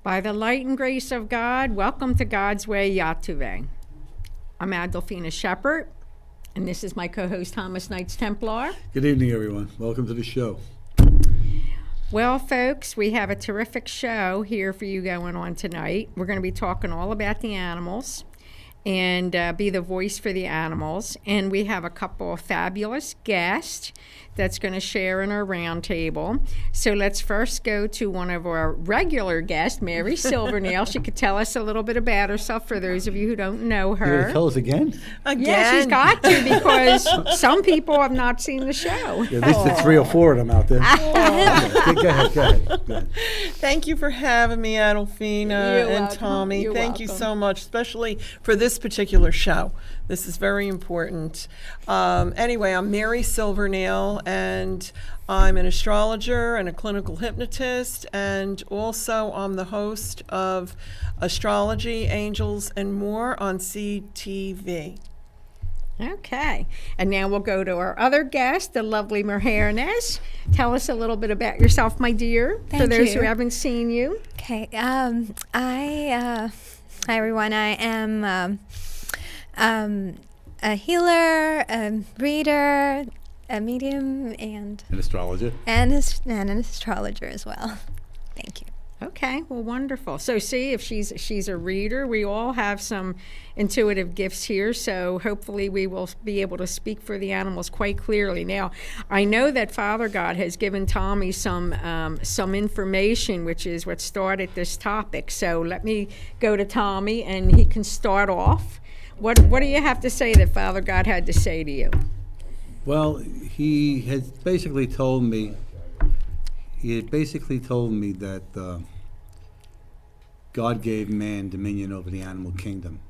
By the light and grace of God, welcome to God's Way, YTVY. I'm Adolphina Shephard, and this is my co-host Thomas Knights Templar. Good evening, everyone. Welcome to the show. Well, folks, we have a terrific show here for you going on tonight. We're going to be talking all about the animals and be the voice for the animals. And we have a couple of fabulous guests that's going to share in our roundtable. So let's first go to one of our regular guests, Mary Silvernail. She could tell us a little bit about herself for those of you who don't know her. You're going to tell us again? Yeah, she's got to, because some people have not seen the show. Yeah, at least the 3 or 4 of them out there. Go ahead. Thank you for having me, Adolphina and welcome. Tommy. You're Thank you welcome. so much, especially for this particular show. This is very important. Anyway, I'm Mary Silvernail, and I'm an astrologer and a clinical hypnotist, and also I'm the host of Astrology, Angels, and More on CTV. Okay, and now we'll go to our other guest, the lovely Mehernaz. Tell us a little bit about yourself, my dear, for Thank those you. who haven't seen you. Okay. Hi everyone. I am a healer, a reader, a medium, and An astrologer. and an astrologer as well. Thank you. Okay, well, wonderful. So see, if she's a reader, we all have some intuitive gifts here, so hopefully we will be able to speak for the animals quite clearly. Now, I know that Father God has given Tommy some information, which is what started this topic. So let me go to Tommy, and he can start off. What do you have to say that Father God had to say to you? Well, he has basically told me that God gave man dominion over the animal kingdom,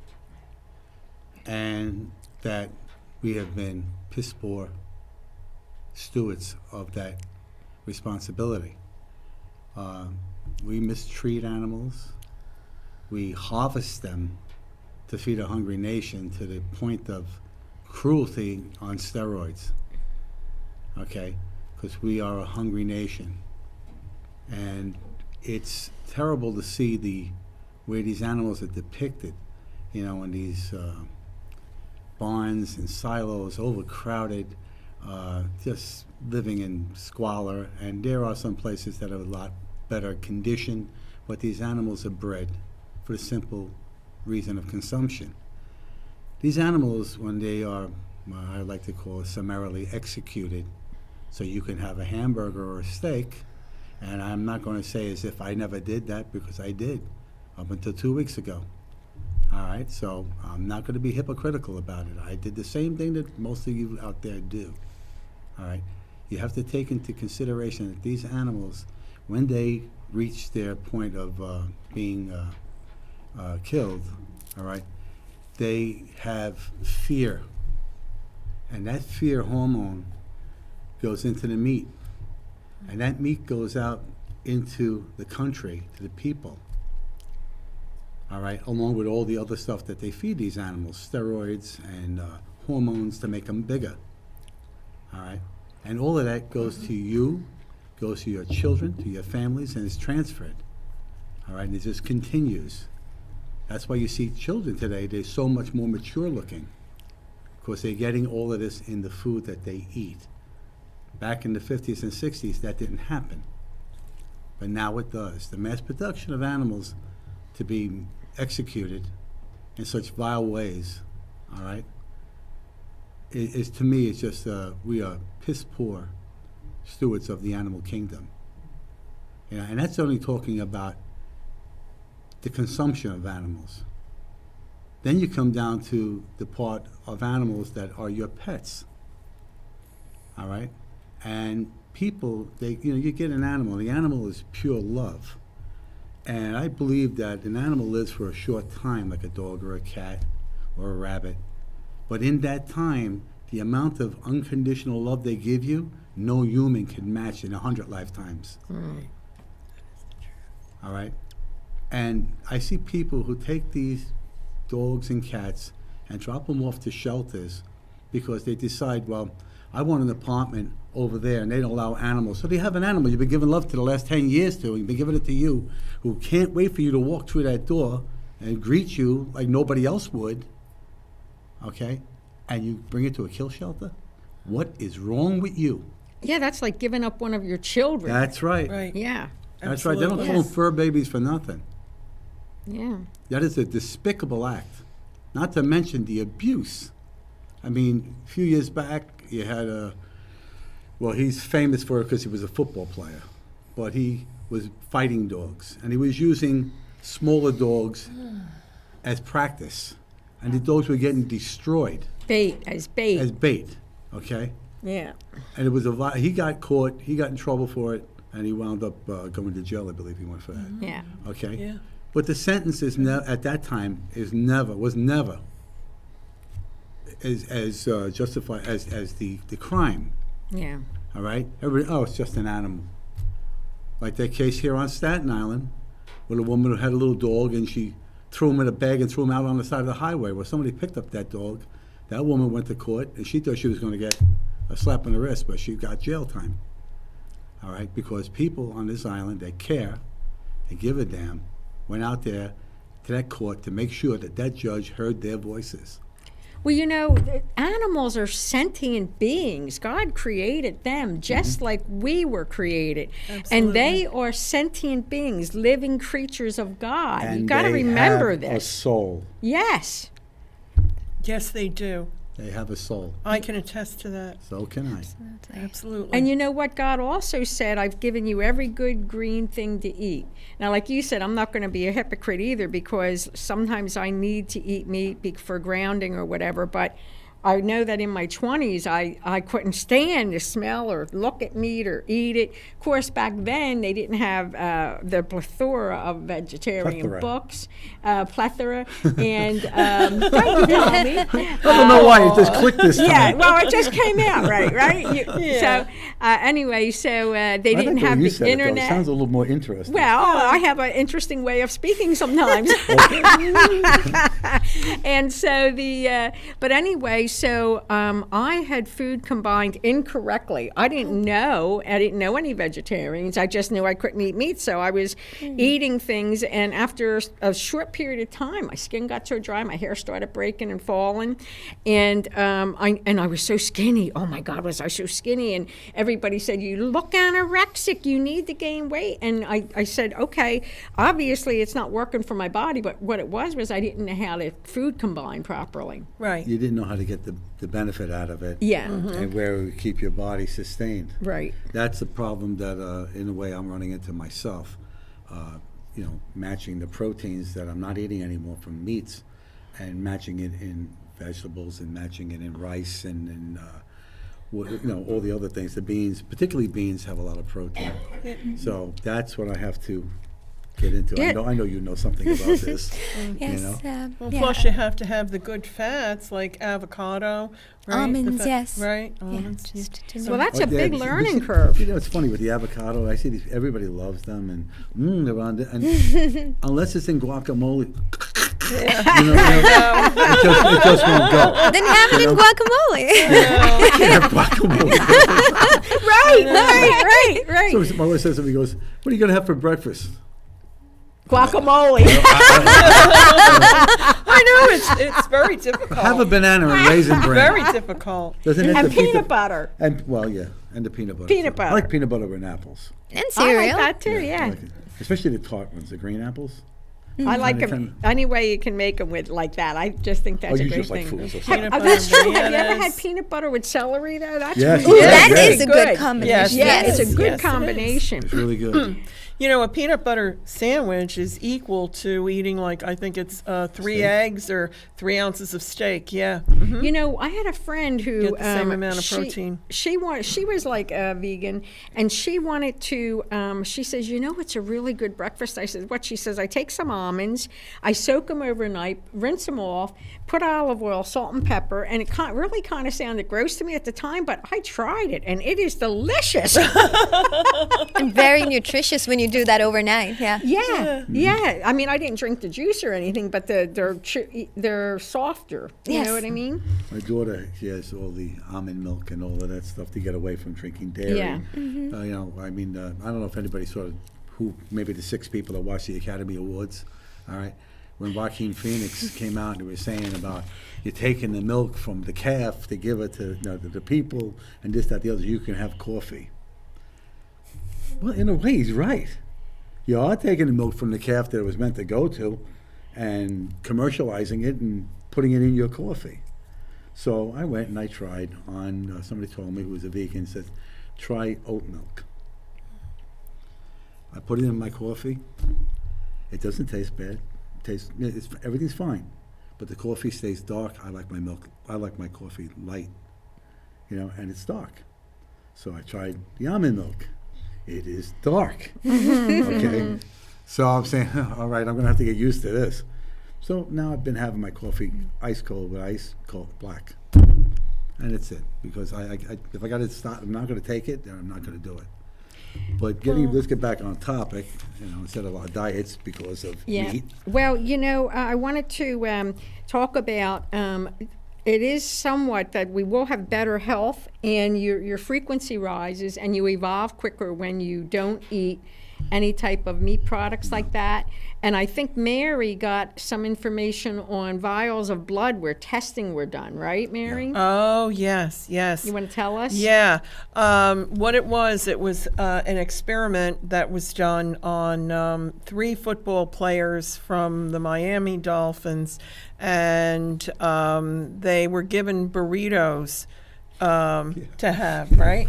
and that we have been piss poor stewards of that responsibility. We mistreat animals. We harvest them to feed a hungry nation to the point of cruelty on steroids, okay? Because we are a hungry nation. And it's terrible to see the way these animals are depicted, you know, in these barns and silos, overcrowded, just living in squalor. And there are some places that are a lot better conditioned, but these animals are bred for the simple reason of consumption. These animals, when they are, I like to call it, summarily executed, so you can have a hamburger or a steak. And I'm not going to say as if I never did that, because I did up until 2 weeks ago. All right, so I'm not going to be hypocritical about it. I did the same thing that most of you out there do. All right, you have to take into consideration that these animals, when they reach their point of being killed, all right, they have fear. And that fear hormone goes into the meat. And that meat goes out into the country, to the people, all right, along with all the other stuff that they feed these animals, steroids and hormones to make them bigger, all right? And all of that goes to you, goes to your children, to your families, and is transferred, all right? And it just continues. That's why you see children today, they're so much more mature looking, because they're getting all of this in the food that they eat. Back in the 50s and 60s, that didn't happen. But now it does. The mass production of animals to be executed in such vile ways, all right, is to me, it's just, we are piss poor stewards of the animal kingdom. You know, and that's only talking about the consumption of animals. Then you come down to the part of animals that are your pets, all right? And people, you get an animal. The animal is pure love. And I believe that an animal lives for a short time, like a dog or a cat or a rabbit. But in that time, the amount of unconditional love they give you, no human can match in 100 lifetimes. All right? And I see people who take these dogs and cats and drop them off to shelters because they decide, well, I want an apartment over there, and they don't allow animals. So they have an animal you've been giving love to the last 10 years to, and you've been giving it to you, who can't wait for you to walk through that door and greet you like nobody else would, okay? And you bring it to a kill shelter? What is wrong with you? Yeah, that's like giving up one of your children. That's right. Right. Yeah. That's right. They don't call them fur babies for nothing. Yeah. That is a despicable act. Not to mention the abuse. I mean, a few years back, you had well, he's famous for it because he was a football player, but he was fighting dogs, and he was using smaller dogs as practice, and the dogs were getting destroyed. As bait. As bait, okay? Yeah. And it was he got caught, he got in trouble for it, and he wound up going to jail, I believe he went for that. Yeah. Okay? Yeah. But the sentence is at that time was never as justified as the crime. Yeah. All right? Everybody, it's just an animal. Like that case here on Staten Island, with a woman who had a little dog and she threw him in a bag and threw him out on the side of the highway. Well, somebody picked up that dog. That woman went to court, and she thought she was going to get a slap on the wrist, but she got jail time. All right? Because people on this island that care and give a damn went out there to that court to make sure that judge heard their voices. Well, animals are sentient beings. God created them just like we were created. Absolutely. And they are sentient beings, living creatures of God. And You got to they remember have this. a soul. Yes. Yes, they do. They have a soul. I can attest to that. So can I. Absolutely. And you know what? God also said, I've given you every good green thing to eat. Now, like you said, I'm not going to be a hypocrite either, because sometimes I need to eat meat for grounding or whatever, but I know that in my 20s, I couldn't stand the smell or look at meat or eat it. Of course, back then, they didn't have the plethora of vegetarian books, plethora, and thank you, Tommy. I don't know why it just clicked this time. Yeah, well, it just came out right? So anyway, they didn't have the internet. It sounds a little more interesting. Well, I have an interesting way of speaking sometimes. And so but anyway, so I had food combined incorrectly. I didn't know any vegetarians. I just knew I couldn't eat meat, so I was eating things, and after a short period of time, my skin got so dry, my hair started breaking and falling, and I was so skinny. Oh my God, was I so skinny? And everybody said, "You look anorexic. You need to gain weight." And I said, "Okay, obviously it's not working for my body." But what it was I didn't know how to food combine properly. Right. You didn't know how to get the benefit out of it. Yeah. And where it would keep your body sustained. Right. That's a problem that, in a way, I'm running into myself. Matching the proteins that I'm not eating anymore from meats, and matching it in vegetables, and matching it in rice, and all the other things. The beans, particularly beans, have a lot of protein. So that's what I have to get into. Yeah. I know you know something about this. Yes. Well, plus you have to have the good fats like avocado, right? Almonds, yes. Right, Yeah, almonds. just to Well, know. that's a But, big but learning curve. It's funny with the avocado. I see everybody loves them, and they're on and unless it's in guacamole, it just won't go. Then have it in guacamole. You can't have guacamole. Right. So my wife says to me, he goes, "What are you going to have for breakfast?" Guacamole. I know, it's very difficult. Have a banana and raisin bran. Very difficult. Doesn't it And defeat peanut butter. And and the peanut butter. Peanut too. butter. I like peanut butter and apples. And I like cereal. that too, I yeah. like it. Especially the tart ones, the green apples. I like Kinda- them any way you can make them with like that. I just think that's a you great just like thing. foods or Peanut something. butter That's true. and Have you ever bananas. had peanut butter with celery though? That's Yes, really yes, That yes. is a good combination. Yeah, Yes, it's a good yes, it is. combination. It's really good. You know, a peanut butter sandwich is equal to eating, like, I think it's 3 eggs or 3 ounces of steak. Yeah. Mhm. You know, I had a friend who Get the same amount of protein. She was like a vegan, and she wanted to. She says, it's a really good breakfast. I said, what? She says, I take some almonds, I soak them overnight, rinse them off, put olive oil, salt, and pepper, and it really kind of sounded gross to me at the time, but I tried it, and it is delicious. And very nutritious when you do that overnight. Yeah. Yeah. I mean, I didn't drink the juice or anything, but they're softer. You Yes. know what I mean? My daughter, she has all the almond milk and all of that stuff to get away from drinking dairy. Yeah. You know, I mean, I don't know if anybody saw maybe the 6 people that watched the Academy Awards. All right. When Joaquin Phoenix came out and was saying about you're taking the milk from the calf to give it to the people and this, that, the other, you can have coffee. Well, in a way, he's right. You are taking the milk from the calf that it was meant to go to and commercializing it and putting it in your coffee. So I went and I tried on, somebody told me who was a vegan, said, try oat milk. I put it in my coffee. It doesn't taste bad. Everything's fine, but the coffee stays dark. I like my milk. I like my coffee light, and it's dark. So I tried the almond milk. It is dark. Okay, so I'm saying, all right, I'm gonna have to get used to this. So now I've been having my coffee ice cold with ice cold black, and it's it. Because if I got to stop, I'm not gonna take it. Then I'm not gonna do it. But let's get back on topic, instead of our diets because of meat. Well, I wanted to talk about, it is somewhat that we will have better health and your frequency rises and you evolve quicker when you don't eat any type of meat products like that. And I think Mary got some information on vials of blood where testing were done, right, Mary? Oh, yes. You want to tell us? Yeah. What it was an experiment that was done on 3 football players from the Miami Dolphins, and they were given burritos to have, right?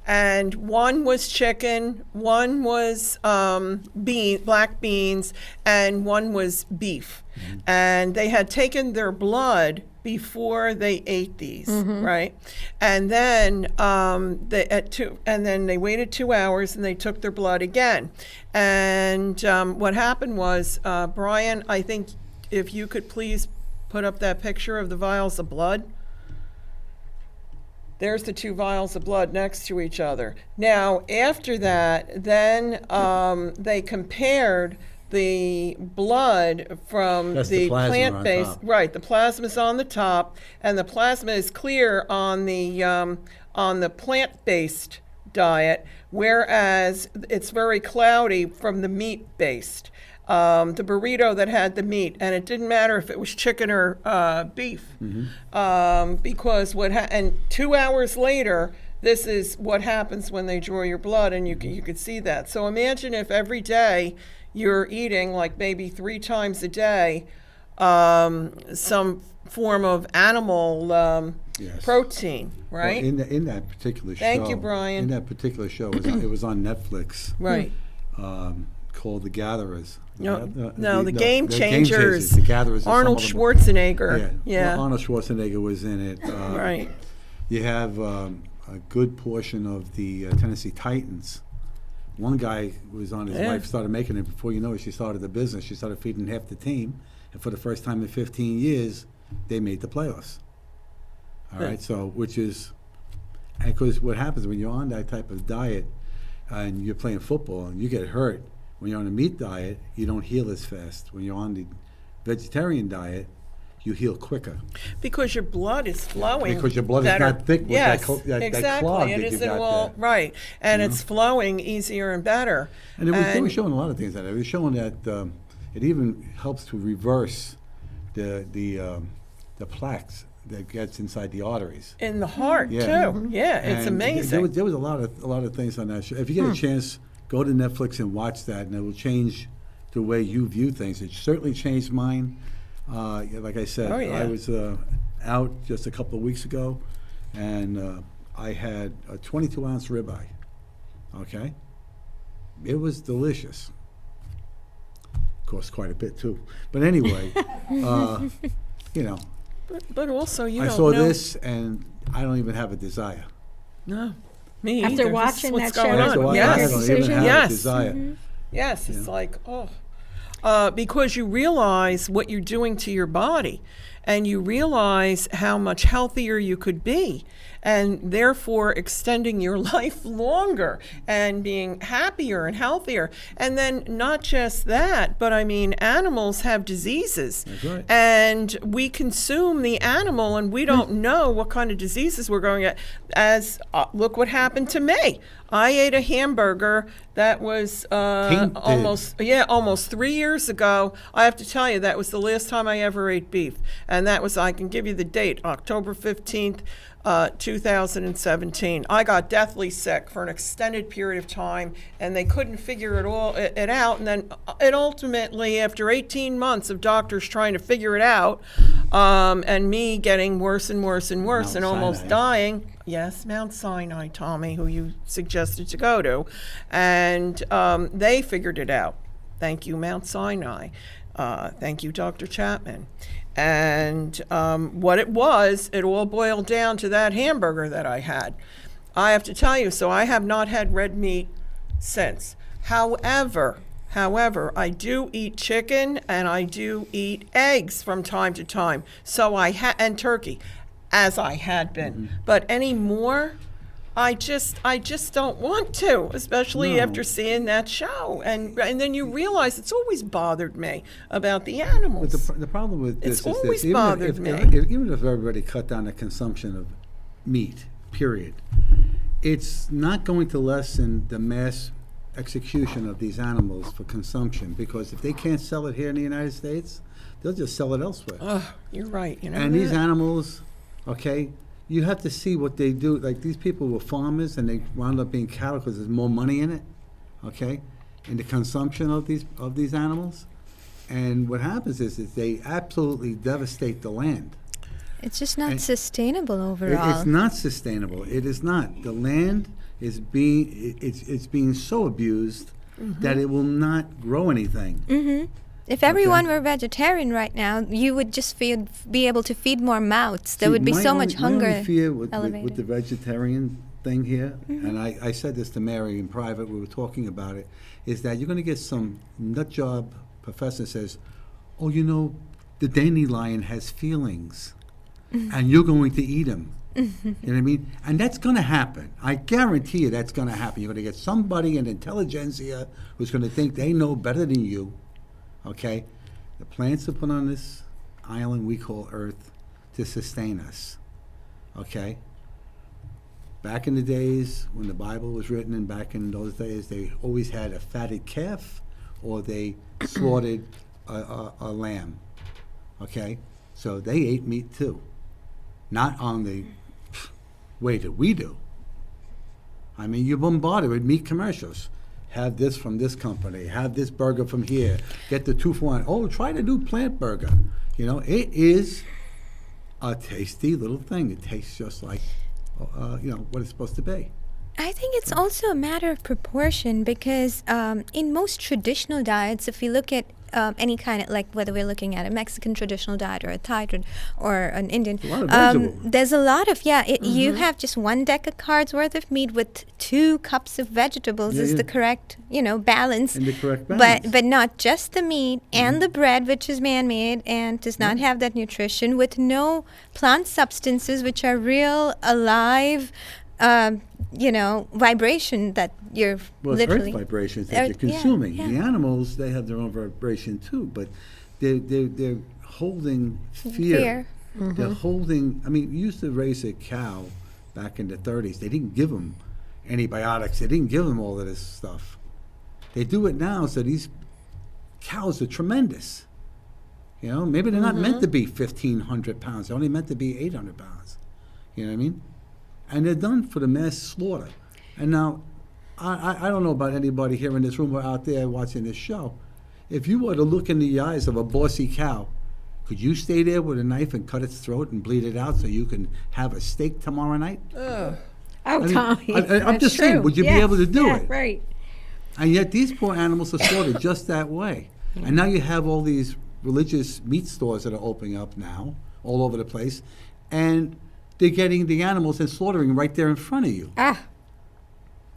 And one was chicken, one was black beans, and one was beef. And they had taken their blood before they ate these, right? And then they waited 2 hours and they took their blood again. And what happened was, Brian, I think if you could please put up that picture of the vials of blood. There's the 2 vials of blood next to each other. Now, after that, then they compared the blood from the plant-based. Right, the plasma's on the top, and the plasma is clear on the plant-based diet, whereas it's very cloudy from the meat-based. The burrito that had the meat, and it didn't matter if it was chicken or beef, because and 2 hours later, this is what happens when they draw your blood, and you could see that. So imagine if every day you're eating, like maybe 3 times a day, some form of animal protein, right? Well, in that particular show. Thank you, Brian. In that particular show, it was on Netflix. Right. Called The Gatherers. The Game Changers. The Gatherers. Arnold Schwarzenegger. Yeah. Well, Arnold Schwarzenegger was in it. Right. You have a good portion of the Tennessee Titans. One guy was on, his wife started making it. Before you know it, she started the business. She started feeding half the team. And for the first time in 15 years, they made the playoffs. All right. So, because what happens when you're on that type of diet and you're playing football and you get hurt, when you're on a meat diet, you don't heal as fast. When you're on the vegetarian diet, you heal quicker. Because your blood is flowing. Because your blood is not thick with that clog exactly. that you've got there. Right. And it's flowing easier and better. And they were showing a lot of things that. It was showing that it even helps to reverse the plaques that gets inside the arteries. In the heart, too. Yeah, it's amazing. There was a lot of things on that show. If you get a chance, go to Netflix and watch that, and it will change the way you view things. It certainly changed mine. Like I said, I was out just a couple of weeks ago, and I had a 22-ounce ribeye. Okay? It was delicious. Cost quite a bit, too. But anyway, But also, I saw this, and I don't even have a desire. No. Me After either. watching This is that what's show, going on. I Yes. don't even have a desire. Yes, it's like, because you realize what you're doing to your body. and you realize how much healthier you could be, and therefore extending your life longer and being happier and healthier. And then not just that, but I mean, animals have diseases. That's right. And we consume the animal, and we don't know what kind of diseases we're going to get. As look what happened to me. I ate a hamburger that was almost 3 years ago. I have to tell you, that was the last time I ever ate beef. And that was, I can give you the date, October 15th, 2017. I got deathly sick for an extended period of time, and they couldn't figure it out. And then it ultimately, after 18 months of doctors trying to figure it out, and me getting worse and worse and worse Mount and almost Sinai. dying. Yes, Mount Sinai, Tommy, who you suggested to go to. And they figured it out. Thank you, Mount Sinai. Thank you, Dr. Chapman. And what it was, it all boiled down to that hamburger that I had. I have to tell you, so I have not had red meat since. However, I do eat chicken and I do eat eggs from time to time. So and turkey, as I had been. Mm-hmm. But anymore, I just don't want to, especially No. after seeing that show. And then you realize it's always bothered me about the animals. But the problem with this It's is always this: bothered me. even if everybody cut down the consumption of meat, period, it's not going to lessen the mass execution of these animals for consumption, because if they can't sell it here in the United States, they'll just sell it elsewhere. Oh, you're right. You know And these that? animals, okay, you have to see what they do. Like, these people were farmers and they wound up being cattle because there's more money in it, okay, in the consumption of these animals. And what happens is they absolutely devastate the land. It's just not And sustainable It's overall. not sustainable. It is not. The land is being so abused that it will not grow anything. If everyone were vegetarian right now, you would just be able to feed more mouths. There See, would be so much my hunger only fear with elevated. the vegetarian thing here, and I said this to Mary in private, we were talking about it, is that you're going to get some nut job professor says, oh, you know, the dandelion has feelings, and you're going to eat them. You know what I mean? And that's going to happen. I guarantee you that's going to happen. You're going to get somebody in intelligentsia who's going to think they know better than you. Okay? The plants are put on this island we call Earth to sustain us. Okay? Back in the days when the Bible was written, and back in those days, they always had a fatted calf or they slaughtered a lamb. Okay? So they ate meat too. Not on the way that we do. I mean, you're bombarded with meat commercials. Have this from this company. Have this burger from here. Get the 2-for-1. Oh, try the new plant burger. You know, it is a tasty little thing. It tastes just like, what it's supposed to be. I think it's also a matter of proportion because in most traditional diets, if you look at any kind of, like whether we're looking at a Mexican traditional diet or a Thai or an Indian, A lot of vegetables. there's a lot of, you have just 1 deck of cards worth of meat with 2 cups of vegetables is Yeah. the correct, balance. And the correct balance. But not just the meat and the bread, which is man-made and does not have that nutrition, with no plant substances, which are real, alive, vibration that you're Well, it's literally earth vibrations that Earth- you're consuming. yeah. The animals, they have their own vibration too, but they're holding fear. They're holding. I mean, you used to raise a cow back in the 30s. They didn't give them antibiotics. They didn't give them all of this stuff. They do it now, so these cows are tremendous. You know, maybe they're not meant to be 1,500 pounds. They're only meant to be 800 pounds. You know what I mean? And they're done for the mass slaughter. And now, I don't know about anybody here in this room or out there watching this show. If you were to look in the eyes of a bossy cow, could you stay there with a knife and cut its throat and bleed it out so you can have a steak tomorrow night? Oh, mean, Tommy. I'm that's just saying, true. would you be Yes, able to do yeah, it? Right. And yet these poor animals are slaughtered just that way. And now you have all these religious meat stores that are opening up now all over the place, and they're getting the animals and slaughtering right there in front of you.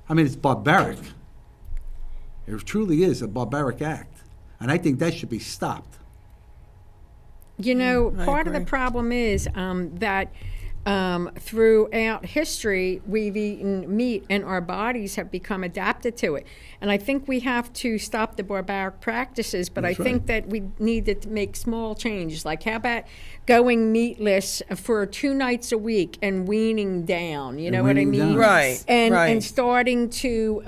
I mean, it's barbaric. It truly is a barbaric act. And I think that should be stopped. You know, I part of the agree. problem is that throughout history, we've eaten meat and our bodies have become adapted to it. And I think we have to stop the barbaric practices, but That's I think that we need to make small changes. Like, how about going meatless for 2 nights a week and weaning down? You know what I weaning mean? down. Right, And right. starting to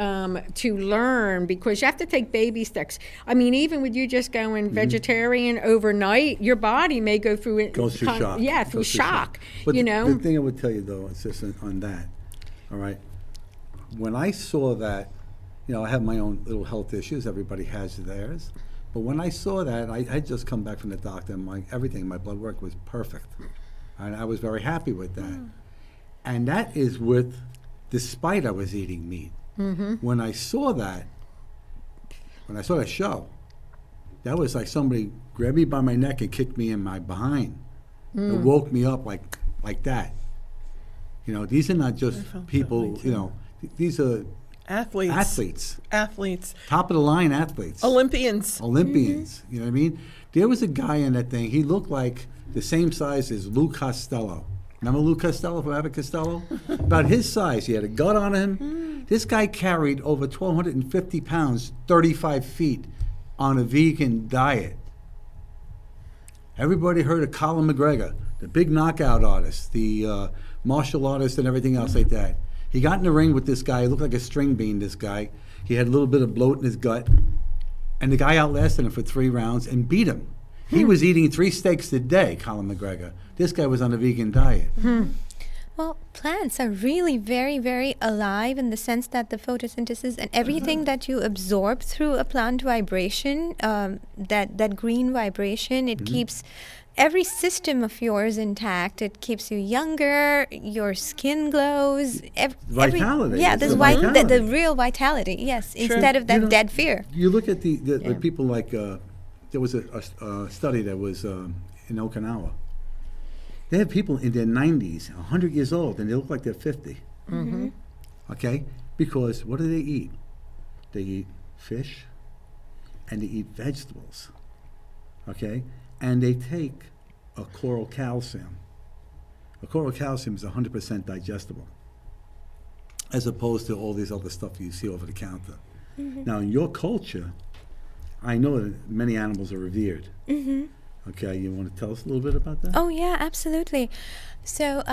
learn, because you have to take baby steps. I mean, even with you just going vegetarian overnight, your body may go through it. Goes through shock. Yeah, through Goes shock. But You the know. thing I would tell you, though, is just on that, all right? When I saw that, you know, I have my own little health issues. Everybody has theirs. But when I saw that, I had just come back from the doctor, and my blood work was perfect. And I was very happy with that. And that is despite I was eating meat. When I saw that show, that was like somebody grabbed me by my neck and kicked me in my behind. It woke me up like that. You know, these are not just felt that people, way, you know, these are Athletes. athletes, top of the line athletes. Olympians. Olympians. You know what I mean? There was a guy in that thing. He looked like the same size as Lou Costello. Remember Lou Costello from Abbott Costello? About his size. He had a gut on him. This guy carried over 1,250 pounds, 35 feet, on a vegan diet. Everybody heard of Colin McGregor, the big knockout artist, the martial artist and everything else like that. He got in the ring with this guy. He looked like a string bean, this guy. He had a little bit of bloat in his gut. And the guy outlasted him for 3 rounds and beat him. He was eating 3 steaks a day, Colin McGregor. This guy was on a vegan diet. Well, plants are really very, very alive in the sense that the photosynthesis and everything that you absorb through a plant vibration, that green vibration, it keeps every system of yours intact. It keeps you younger. Your skin glows. Vitality. Yeah, It's this the the vitality. real vitality. Yes, Sure. instead of that You know, dead fear. You look at the Yeah. people like, there was a study that was in Okinawa. They have people in their 90s, 100 years old, and they look like they're 50. Okay? Because what do they eat? They eat fish and they eat vegetables. Okay? And they take a coral calcium. A coral calcium is 100% digestible, as opposed to all this other stuff you see over the counter. Now, in your culture, I know that many animals are revered. Okay, you want to tell us a little bit about that? Oh yeah, absolutely. So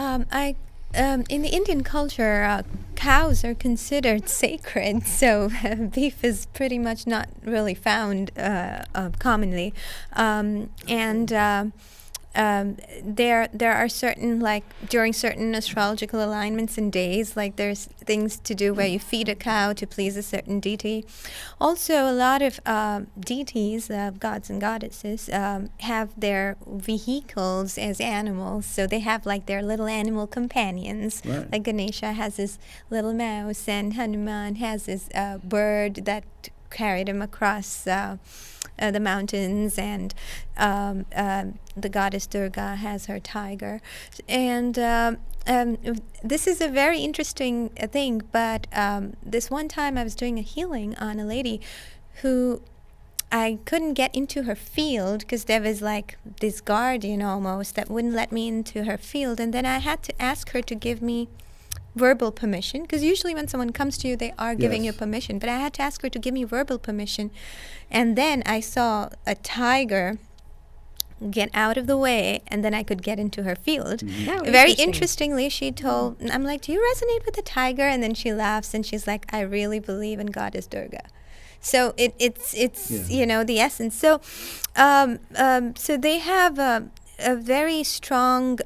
in the Indian culture, cows are considered sacred. So beef is pretty much not really found commonly, there are certain, like during certain astrological alignments and days, like there's things to do where you feed a cow to please a certain deity. Also, a lot of deities, gods and goddesses, have their vehicles as animals. So they have like their little animal companions. Right. Like Ganesha has his little mouse, and Hanuman has his bird that carried him across the mountains, and the goddess Durga has her tiger. And this is a very interesting thing, but this one time I was doing a healing on a lady who I couldn't get into her field because there was like this guardian almost that wouldn't let me into her field, and then I had to ask her to give me verbal permission, because usually when someone comes to you, they are giving you Yes. permission, but I had to ask her to give me verbal permission. And then I saw a tiger get out of the way, and then I could get into her field. Oh, Very interesting. interestingly, she told, I'm like, do you resonate with the tiger? And then she laughs and she's like, I really believe in Goddess Durga. So it's Yeah. the essence. So so they have a very strong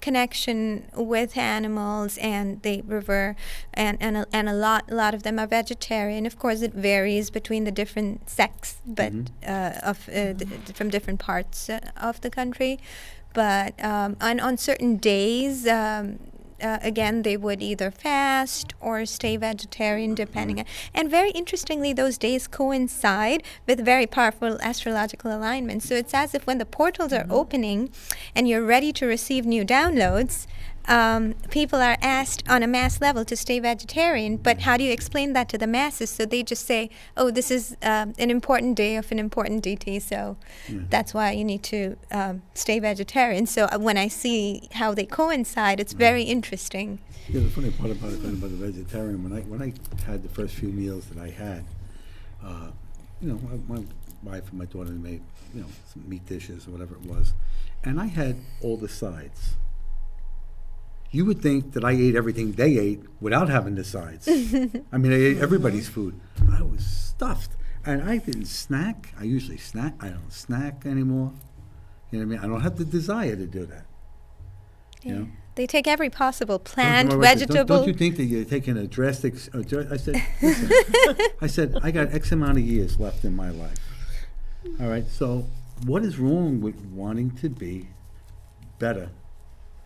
connection with animals, and they revere, and a lot of them are vegetarian. Of course, it varies between the different sects, but from different parts of the country. But on certain days, again, they would either fast or stay vegetarian, depending on. And very interestingly, those days coincide with very powerful astrological alignments. So it's as if when the portals are opening and you're ready to receive new downloads, people are asked on a mass level to stay vegetarian, but how do you explain that to the masses? So they just say, oh, this is an important day of an important deity, so that's why you need to stay vegetarian. So when I see how they coincide, it's very interesting. Yeah, the funny part about the vegetarian, when I had the first few meals that I had, my wife and my daughter made, some meat dishes or whatever it was, and I had all the sides. You would think that I ate everything they ate without having the sides. I mean, I ate everybody's food. I was stuffed, and I didn't snack. I usually snack. I don't snack anymore. You know what I mean? I don't have the desire to do that. Yeah. You know? They take every possible plant, Don't vegetable. you think that you're taking a drastic? I said, listen, I said, I got X amount of years left in my life. All right. So, what is wrong with wanting to be better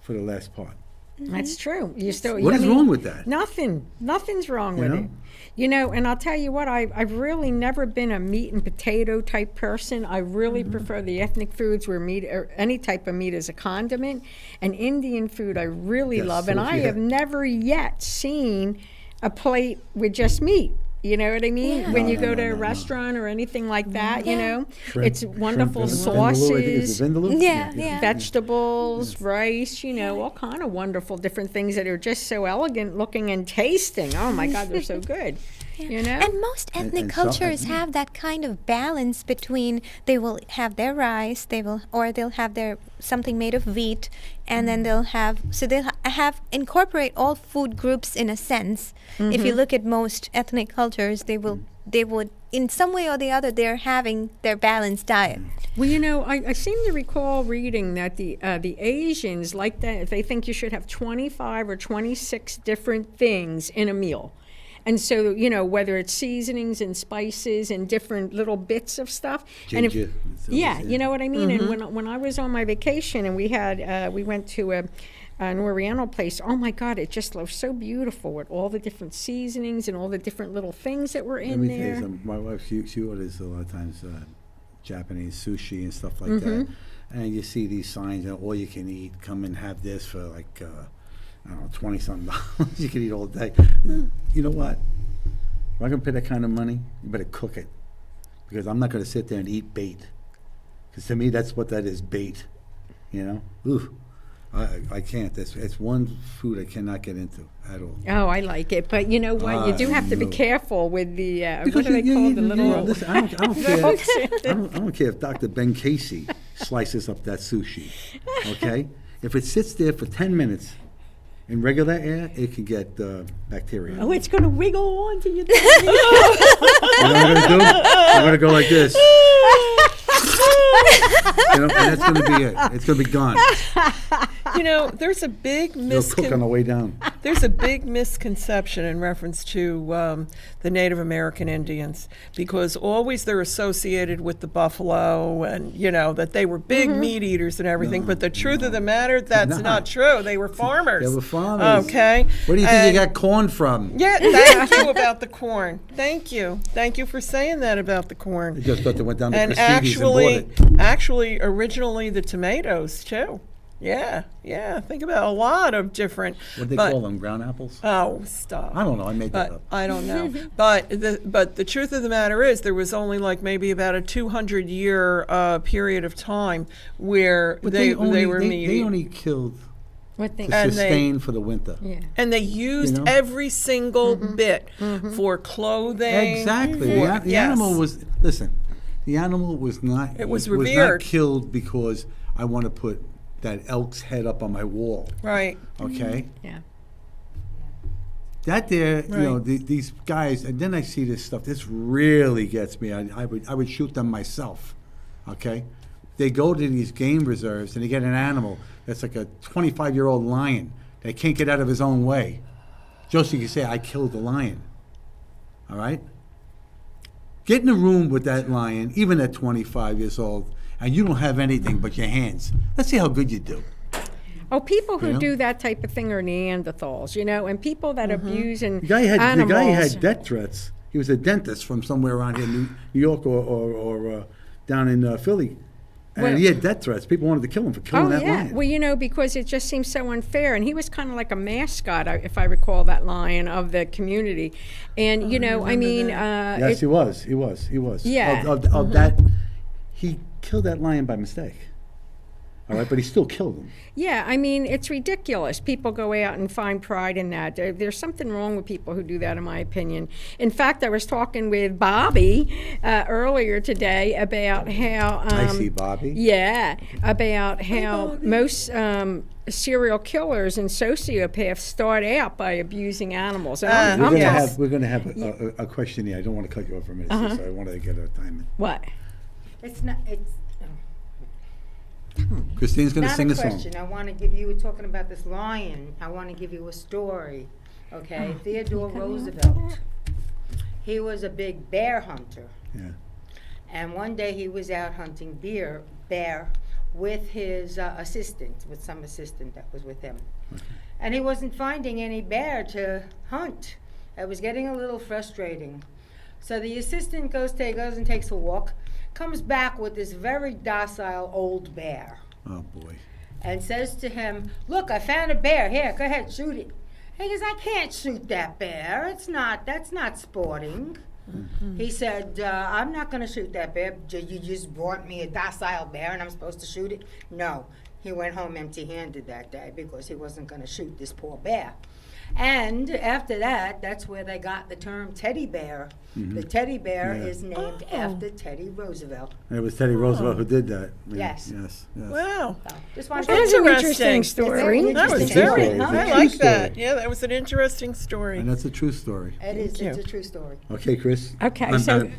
for the last part? That's true. You still. What is wrong with that? Nothing's wrong You with know? it. And I'll tell you what, I've really never been a meat and potato type person. I really prefer the ethnic foods where meat or any type of meat is a condiment. And Indian food I really Yes, love. so And if I you have never yet seen a plate with just meat. You know what I mean? Yeah. When you No, go no, to no, a no. restaurant or anything like that, Yeah. it's wonderful Shrimp vindaloo, I think it's sauces, vindaloo? Yeah. vegetables, rice, all kind of wonderful different things that are just so elegant looking and tasting. Oh my God, they're so good. And most ethnic and cultures so- have that kind of balance between they will have their rice, they'll have their something made of wheat, and then they'll have incorporate all food groups in a sense. If you look at most ethnic cultures, they would in some way or the other they're having their balanced diet. Well, I seem to recall reading that the Asians like that. They think you should have 25 or 26 different things in a meal. And so, whether it's seasonings and spices and different little bits of stuff. Ginger. You know what I mean? And when I was on my vacation and we went to an Oriental place, oh my God, it just looked so beautiful with all the different seasonings and all the different little things that were Let in me tell you there. something. My wife, she orders a lot of times Japanese sushi and stuff like that. And you see these signs, all you can eat, come and have this for like, I don't know, $20-something. You can eat all day. You know what? If I'm going to pay that kind of money, you better cook it. Because I'm not going to sit there and eat bait. Because to me, that's what that is, bait. Ooh. I can't. It's one food I cannot get into at all. Oh, I like it, but you know what? You do have to be no. careful with the Because what do they call the little? listen, I don't care. I don't care if Dr. Ben Casey slices up that sushi. Okay, if it sits there for 10 minutes in regular air, it can get bacteria. Oh, it's going to wiggle onto you. You know what I'm going to do? I'm going to go like this. And that's going to be it. It's going to be gone. There's a big It'll cook on the way down. There's a big misconception in reference to the Native American Indians, because always they're associated with the buffalo and, that they were big meat eaters and everything. But the truth of the matter, that's not true. They were farmers. They were farmers. Okay. Where do you think you got corn from? Yeah, thank you about the corn. Thank you. Thank you for saying that about the corn. You just thought they went down to And Christie's and bought it. actually, originally the tomatoes, too. Yeah. Think about a lot of different. What do they call them? Ground apples? Oh, stop. I don't know. I made that But up. I don't know. but the truth of the matter is, there was only like maybe about a 200-year period of time where But they were meat. They only killed What thing? to And sustain for the winter. Yeah. And they used every single bit for clothing. Exactly. for- The yes. animal was, listen, the animal was not, It was not revered. killed because I want to put that elk's head up on my wall. Right. Okay? Yeah. That there, Right. these guys, and then I see this stuff. This really gets me. I would shoot them myself. Okay? They go to these game reserves and they get an animal that's like a 25-year-old lion that can't get out of his own way. Just so you can say, I killed the lion. All right? Get in a room with that lion, even at 25 years old, and you don't have anything but your hands. Let's see how good you do. Oh, people who You know? do that type of thing are Neanderthals, and people that abuse and The guy had animals. death threats. He was a dentist from somewhere around here, New York or down in Philly. And he had death threats. People wanted to kill him for killing that yeah. lion. Well, because it just seems so unfair. And he was kind of like a mascot, if I recall that lion, of the community. And, Yes, he was. He was. Yeah. Of that, he killed that lion by mistake. All right, but he still killed him. Yeah, it's ridiculous. People go out and find pride in that. There's something wrong with people who do that, in my opinion. In fact, I was talking with Bobby earlier today about how... I see Bobby. Yeah, about how most serial killers and sociopaths start out by abusing animals. And We're going to have a question here. I don't want to cut you off for a minute, so I wanted to get our time in. What? It's not. It's Christine's going to not sing a a song. question. I want to give you. We're talking about this lion. I want to give you a story. Okay, Theodore Roosevelt. He was a big bear hunter. Yeah. And one day he was out hunting bear with his assistant, with some assistant that was with him. Okay. And he wasn't finding any bear to hunt. It was getting a little frustrating. So the assistant goes and takes a walk, comes back with this very docile old bear. Oh, boy. And says to him, "Look, I found a bear. Here, go ahead, shoot it." He goes, "I can't shoot that bear. That's not sporting." Mm-hmm. He said, "I'm not going to shoot that bear. You just brought me a docile bear and I'm supposed to shoot it?" No. He went home empty-handed that day because he wasn't going to shoot this poor bear. And after that, that's where they got the term teddy bear. Mm-hmm. The teddy bear is named after Teddy Roosevelt. And it was Teddy Roosevelt who did that. Yes. Yes. Wow. So, just wanted That's to an interesting story. That was Interesting very, story. I It's a like true that. story. Yeah, that was an interesting story. And that's a true story. It is. you. It's a true story. Okay, Chris. Okay, I'm-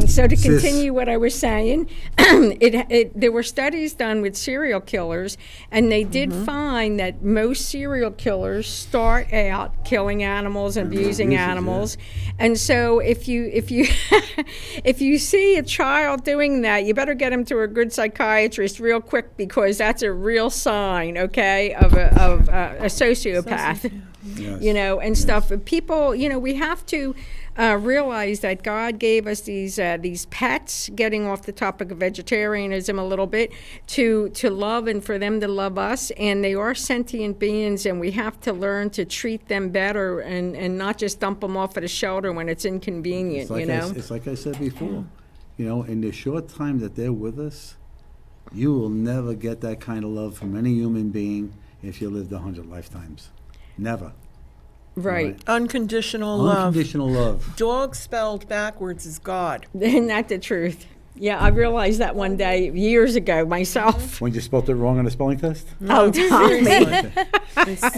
so to Sis. continue what I was saying, there were studies done with serial killers, and they did find that most serial killers start out killing animals and abusing abuses, animals. And so if you if you see a child doing that, you better get him to a good psychiatrist real quick, because that's a real sign, okay, of a sociopath. Yes. And stuff. People, we have to realize that God gave us these pets, getting off the topic of vegetarianism a little bit, to love and for them to love us, and they are sentient beings, and we have to learn to treat them better and not just dump them off at a shelter when it's inconvenient, It's like I said before, in the short time that they're with us, you will never get that kind of love from any human being if you lived 100 lifetimes. Never. Right. Unconditional love. Unconditional love. Dog spelled backwards is God. Isn't that the truth? Yeah, I realized that one day years ago myself. When you spelled it wrong on a spelling test? Oh, Tommy.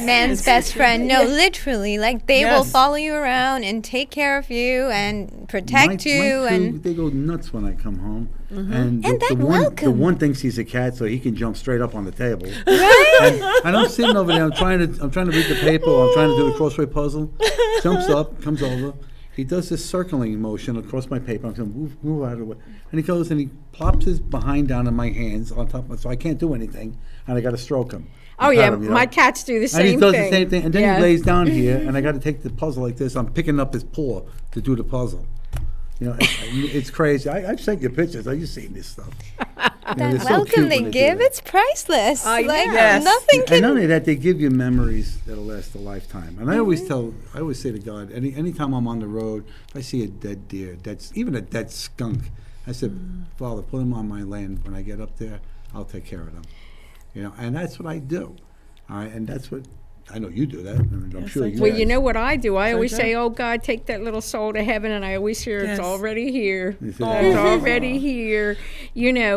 Man's best friend. No, literally. Like, they will Yes. follow you around and take care of you and protect you. My crew, And they go nuts when I come home. Mm-hmm. And the that one, welcome. The one thinks he's a cat, so he can jump straight up on the table. right? And I'm sitting over there. I'm trying to read the paper. Or I'm trying to do the crossword puzzle. Jumps up, comes over. He does this circling motion across my paper. I'm saying, move out of the way. And he goes and he plops his behind down in my hands on top of it, so I can't do anything. And I got to stroke him. Oh, yeah, my cats do the same And thing. he does the same thing. And then Yeah. he lays down here, and I got to take the puzzle like this. I'm picking up his paw to do the puzzle. It's crazy. I've sent you pictures. I've seen this stuff. That they're so welcome cute they when do give, that. it's priceless. I Like, know. Yes. nothing And can. not only that, they give you memories that'll last a lifetime. And I always say to God, anytime I'm on the road, if I see a dead deer, even a dead skunk, I said, Father, put them on my land. When I get up there, I'll take care of them. And that's what I do. All right, and that's what I know you do that. And I'm sure I you. do. Well, guys- you know what I do? I always do. say, "Oh God, take that little soul to heaven," and I always hear Yes. it's already here. You It's say, already here.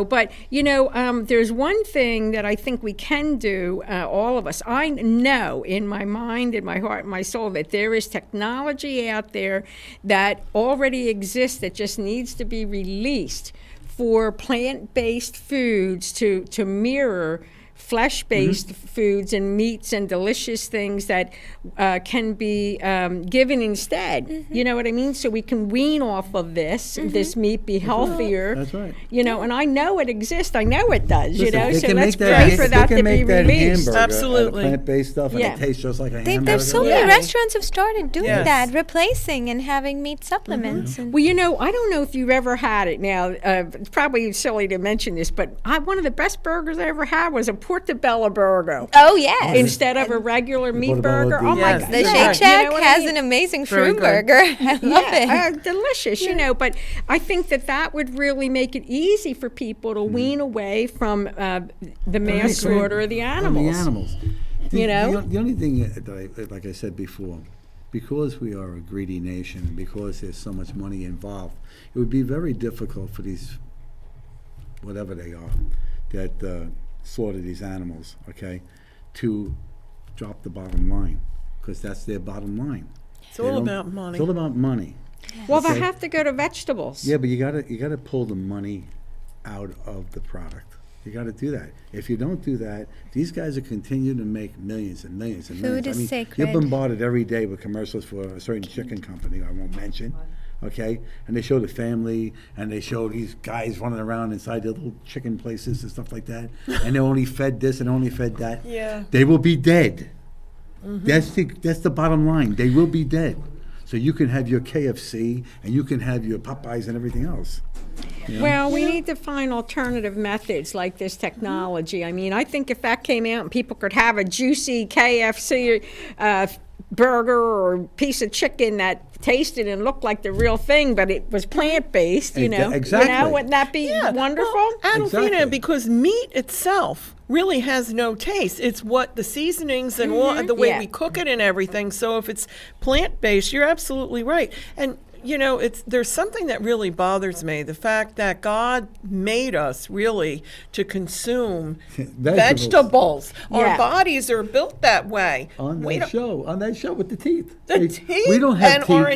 But there's one thing that I think we can do, all of us. I know in my mind, in my heart, in my soul, that there is technology out there that already exists that just needs to be released for plant-based foods to mirror flesh-based foods and meats and delicious things that can be given instead. You know what I mean? So we can wean off of this meat, be healthier. That's right. You know, and I know it exists. I know it does. Listen, so can let's make pray for that they to can be make that released. hamburger Absolutely. out of plant-based stuff, and Yeah. it tastes just like a hamburger. There's so Yeah. many restaurants have started doing Yes. that, replacing and having meat supplements. And Well, you know, I don't know if you've ever had it. Now, it's probably silly to mention this, but one of the best burgers I ever had was a Portobello Burger. oh yes, Instead of a regular meat Portobello burger. Oh my Yes. God. the Yeah. Shake You Shack know what I has mean? an amazing Very shroom good. burger. I love it. Delicious, you know, but I think that would really make it easy for people to wean away from the mass slaughter of the animals. The animals. You know? The only thing that like I said before, because we are a greedy nation, and because there's so much money involved, it would be very difficult for these, whatever they are, that slaughter these animals, okay, to drop the bottom line, because that's their bottom line. It's all about money. It's all about money. Well, they Okay. have to go to vegetables. Yeah, but you gotta pull the money out of the product. You got to do that. If you don't do that, these guys are continuing to make millions and millions and millions. Food is sacred. You're bombarded every day with commercials for a certain chicken company I won't mention, okay? And they show the family, and they show these guys running around inside their little chicken places and stuff like that, and they're only fed this and only fed that. Yeah. They will be dead. That's the bottom line. They will be dead. So you can have your KFC, and you can have your Popeyes and everything else. Well, we need to find alternative methods like this technology. I mean, I think if that came out and people could have a juicy KFC burger or piece of chicken that tasted and looked like the real thing, but it was plant-based, you know. Exactly. You know, wouldn't that be wonderful? Well, Adolphina, Exactly. because meat itself really has no taste. It's what the seasonings and all, the way Yeah. we cook it and everything. So if it's plant-based, you're absolutely right. And you know, there's something that really bothers me, the fact that God made us really to consume vegetables. Yeah. Our bodies are built that way. On We that don't- show with the teeth. The teeth We don't have and teeth our we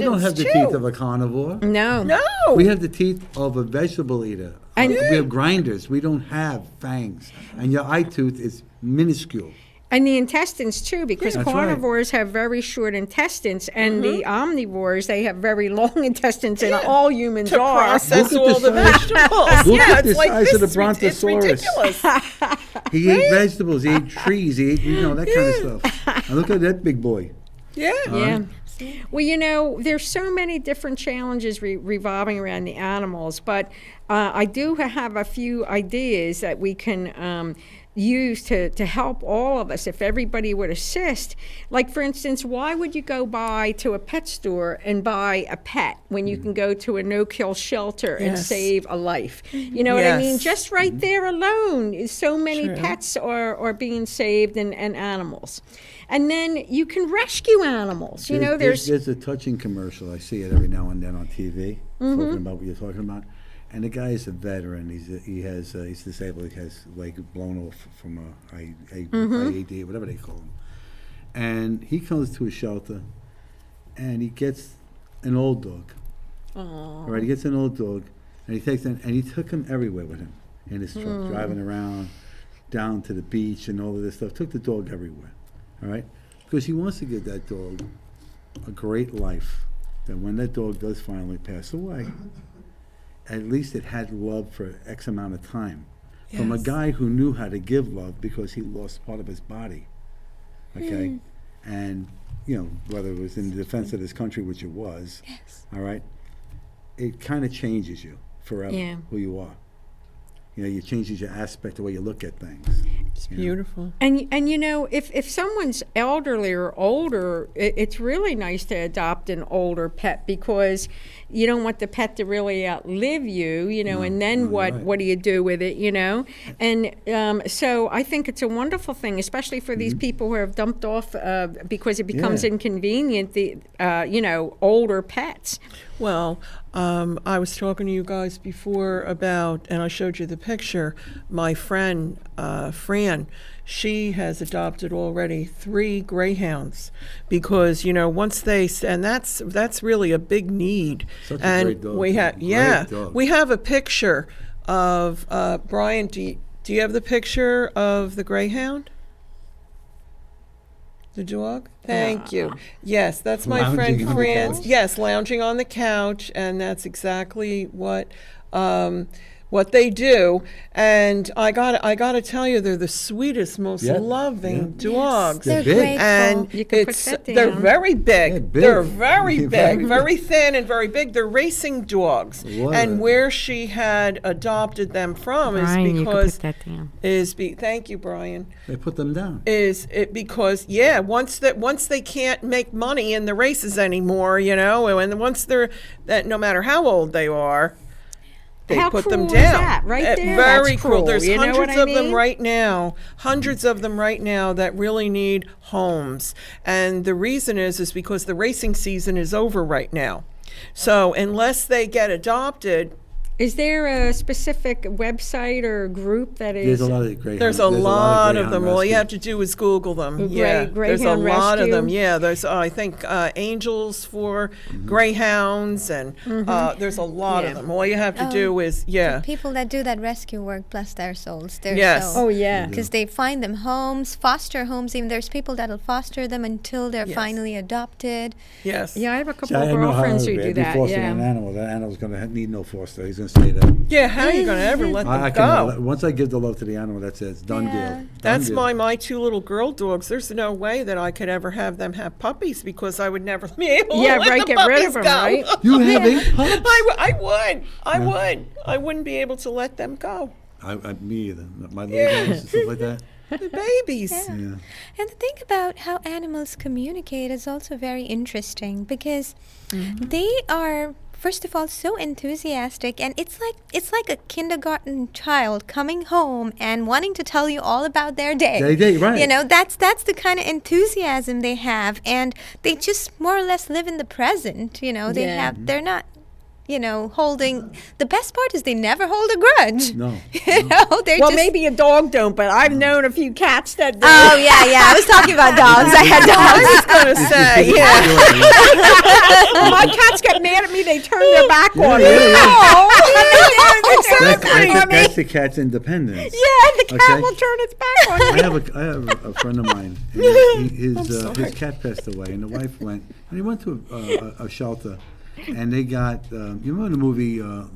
don't have intestines, the too. teeth of a carnivore. No. No. We have the teeth of a vegetable eater. And- We have grinders. We don't have fangs. And your eye tooth is minuscule. And the intestines too, because That's right. carnivores have very short intestines, and the omnivores, they have very long intestines, and all humans to are. process Look at all the the size- vegetables. Look yeah, at the it's like size this of the is Brontosaurus. It's ridiculous. He ate vegetables. He ate trees. He ate, that kind of stuff. And look at that big boy. Yeah. Yeah. Well, you know, there's so many different challenges revolving around the animals, but I do have a few ideas that we can use to help all of us if everybody would assist. Like, for instance, why would you go to a pet store and buy a pet when you can go to a no-kill shelter and Yes. save a life? You know what I mean? Yes. Just right there alone, so many True. pets are being saved and animals. And then you can rescue animals. You know, there's a touching commercial. I see it every now and then on TV, talking about what you're talking about. And the guy is a veteran. He's disabled. He has leg blown off from a IED, whatever they call him. And he comes to a shelter, and he gets an old dog. All right, he gets an old dog, and he took him everywhere with him in his truck, driving around down to the beach and all of this stuff. Took the dog everywhere. All right, because he wants to give that dog a great life. That when that dog does finally pass away, at least it had love for X amount of time. From a Yes. guy who knew how to give love because he lost part of his body. Okay? And, whether it was in the defense of this country, which it was, all right, it kind of changes you forever, Yeah. who you are. It changes your aspect, the way you look at things. It's beautiful. And you know, if someone's elderly or older, it's really nice to adopt an older pet because you don't want the pet to really outlive you, and then what do you do with it, And so I think it's a wonderful thing, especially for these people who have dumped off because it becomes inconvenient, older pets. Well, I was talking to you guys before about, and I showed you the picture, my friend, Fran, she has adopted already 3 Greyhounds because, once and that's really a big need. Such a and great dog. we have, Great dog. we have a picture of, Brian, do Do you have the picture of the Greyhound? The dog? Thank you. Yes, that's my Lounging friend on the Franz. couch. Yes, lounging on the couch, and that's exactly what they do. And I gotta tell you, they're the sweetest, most Yep, loving yep. dogs. They're big. grateful. And You can put it's that they're down. very big. They're big. They're very They're big, very very thin and very big. They're racing dogs. What And a- where she had adopted them from Brian, is you can because put that down. thank you, Brian. They put them down. Is it because once they can't make money in the races anymore, and once they're that no matter how old they are, they How put them cruel is down. that? Right there, Very that's cruel. cruel. There's You know what hundreds I of them mean? right now. Hundreds of them right now that really need homes. And the reason is because the racing season is over right now. So unless they get adopted, Is there a specific website or group that There's is? a lot of Greyhound. there's a lot of them. All you have rescues. to do is Google them. Greyhound There's a lot of them. rescue? Yeah, there's I think angels for greyhounds, and there's a lot Yeah. of them. All you have to do is People that do that rescue work, bless their souls. They're Yes. Oh yeah. because they find them homes, foster homes. Even there's people that'll foster them until they're Yes. finally adopted. Yes. Yeah, I have a couple See, of I know how girlfriends who it'd do be that. fostering Yeah. an animal. That animal's going to need no foster. He's going to stay there. Yeah, how are you going to ever let them I go? can, once I give the love to the animal, that's it. It's done Yeah. deal. Done That's deal. my two little girl dogs. There's no way that I could ever have them have puppies because I would never be able to Yeah, let right. the Get rid puppies of them, go. right? You have 8 pups? I would. I wouldn't be able to let them go. Me either. My little dogs and stuff like that. The babies. Yeah. And the thing about how animals communicate is also very interesting because they are, first of all, so enthusiastic, and it's like a kindergarten child coming home and wanting to tell you all about their day. Right. You know, that's the kind of enthusiasm they have, and they just more or less live in the present. You know, they're not, holding. The best part is they never hold a grudge. No. You know, they're Well, just. maybe a dog don't, but I've known a few cats that do. Oh yeah. I was talking about dogs. I had I dogs. was going to say, My cats get mad at me. They turn their back on me. That's the cat's independence. Yeah, the cat Okay. will turn its back on me. I have a friend of mine. And his cat passed away, and the wife went. And he went to a shelter, and they got. You remember the movie A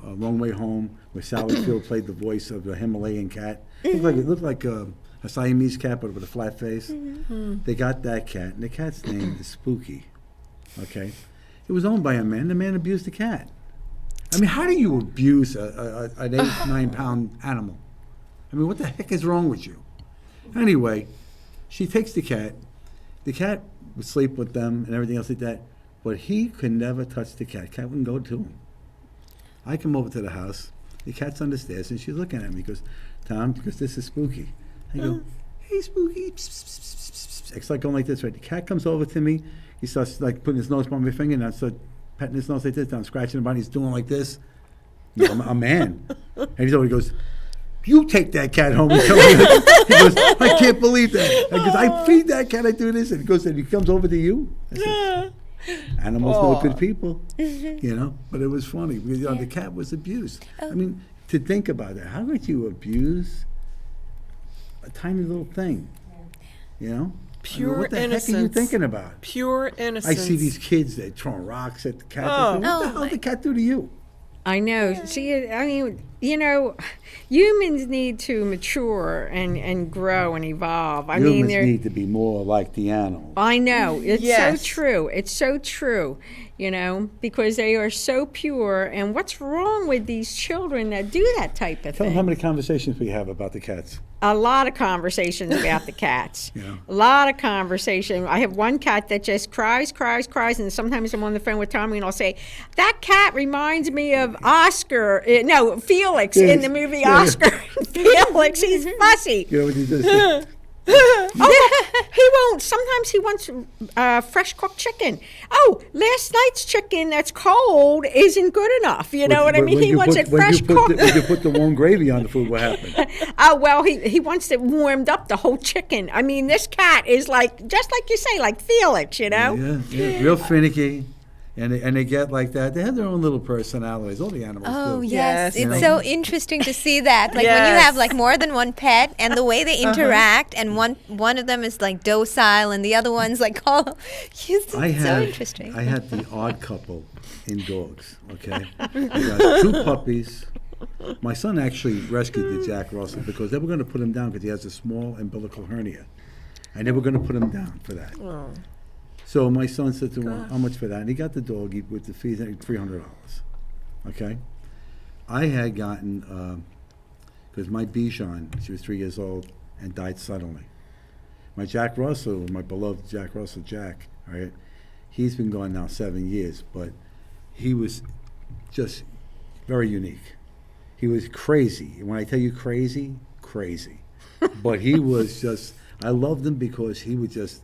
Long Way Home, where Sally Field played the voice of the Himalayan cat? It looked like a Siamese cat, but with a flat face. They got that cat, and the cat's name is Spooky. Okay, it was owned by a man. The man abused the cat. I mean, how do you abuse an 8-9 pound animal? I mean, what the heck is wrong with you? Anyway, she takes the cat. The cat would sleep with them and everything else like that, but he could never touch the cat. Cat wouldn't go to him. I come over to the house. The cat's on the stairs, and she's looking at me. He goes, Tom, because this is Spooky. I go, hey, Spooky. Psst, psst, psst, psst, psst. It's like going like this, right? The cat comes over to me. He starts like putting his nose on my finger, and I start petting his nose like this. I'm scratching him, and he's doing like this. You know, I'm a man. And he goes, you take that cat home and tell me. He goes, I can't believe that. I goes, I feed that cat, I do this. And he goes, and he comes over to you. I said, animals know good people, But it was funny because the cat was abused. I mean, to think about it, how could you abuse a tiny little thing? Pure what the innocence. heck are you thinking about? Pure innocence. I see these kids, they're throwing rocks at the cat. Oh. What the hell did the cat do to you? I know. See, I mean, humans need to mature and grow and evolve. I mean, Humans they're. need to be more like the animals. I know. It's Yes. so true. It's so true, because they are so pure. And what's wrong with these children that do that type of Tell them how thing? many conversations we have about the cats. A lot of conversations about the cats. Yeah. A lot of conversation. I have one cat that just cries, and sometimes I'm on the phone with Tommy and I'll say, that cat reminds me of Felix in the movie Oscar. Felix, he's fussy. You know what he does? He won't. Sometimes he wants fresh cooked chicken. Oh, last night's chicken that's cold isn't good enough. You know what I mean? He wants it fresh cooked. When you put the warm gravy on the food, what happened? Oh, well, he wants it warmed up, the whole chicken. I mean, this cat is just like you say, like Felix, Yeah, real finicky. And they get like that. They have their own little personalities. All the animals Oh, do. yes. Yes, It's they- so interesting to see that. Like when you have like more than one pet and the way they interact and one of them is like docile and the other one's like, oh, it's so interesting. I had the odd couple in dogs, okay? I got 2 puppies. My son actually rescued the Jack Russell because they were going to put him down because he has a small umbilical hernia. And they were going to put him down for that. Oh. So my son said to him, how much for that? And he got the doggy with the fees, $300. Okay? I had gotten, because my Bichon, she was 3 years old and died suddenly. My Jack Russell, my beloved Jack Russell, Jack, all right, he's been gone now 7 years, but he was just very unique. He was crazy. When I tell you crazy, crazy. But he was just, I loved him because he would just,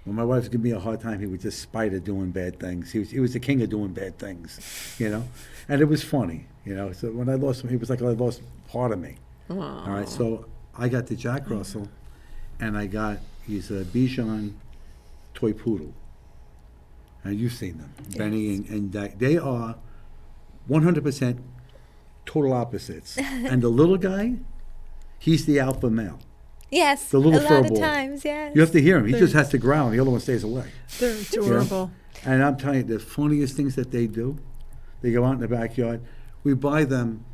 when my wife would give me a hard time, he would just spite at doing bad things. He was the king of doing bad things, you know? And it was funny, you know? So when I lost him, he was like I lost part of me. Wow. All right, so I got the Jack Russell, and he's a Bichon toy poodle. And you've seen them, Benny and Dak. They are 100% total opposites. And the little guy, he's the alpha male. Yes, The little a fur lot of ball. times, yes. You have to hear him. He just has to growl, and the other one stays away. They're adorable. And I'm telling you, the funniest things that they do, they go out in the backyard. We buy them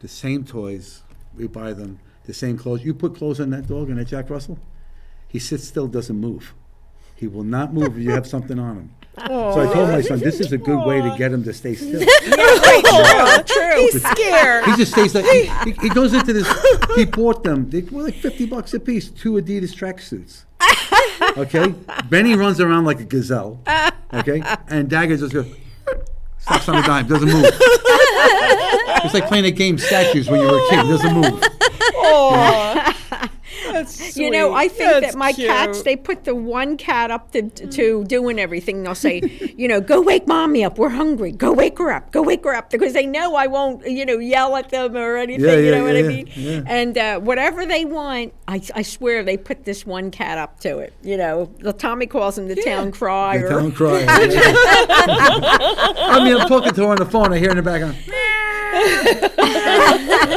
the same toys. We buy them the same clothes. You put clothes on that dog, on that Jack Russell, he sits still, doesn't move. He will not move if you have something on him. So I told my son, this is a good way to get him to stay still. True. He's scared. He just stays like, he goes into this, he bought them, they were like $50 a piece, 2 Adidas tracksuits. Okay? Benny runs around like a gazelle. Okay? And Dagger just goes, stops on a dime, doesn't move. It's like playing a game statues when you were a kid, doesn't move. Oh, that's sweet. You know, I think That's that my cute. cats, they put the one cat up to doing everything. They'll say, you know, go wake mommy up. We're hungry. Go wake her up. Go wake her up. Because they know I won't, you know, yell at them or anything. Yeah, you yeah, know what I yeah, mean? yeah. And whatever they want, I swear they put this one cat up to it. You know, Tommy calls him the town cry. The town crying. I mean, I'm talking to her on the phone. I hear in the background,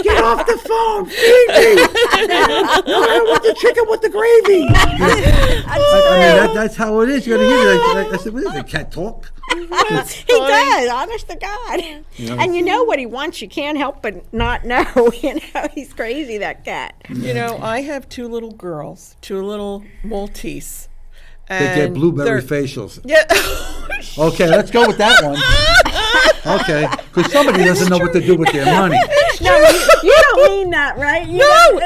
get off the phone, feed me. I want the chicken with the gravy. I mean, that's how it is. You got to hear it. I said, what is it, cat talk? He does, honest to God. Yeah. And you know what he wants. You can't help but not know. You know, he's crazy, that cat. You know, I have 2 little girls, 2 little Maltese. They get and blueberry they're- facials. Yeah. Okay, let's go with that one. Okay, because somebody doesn't know what to do with their money. No, you don't mean that, right? You No,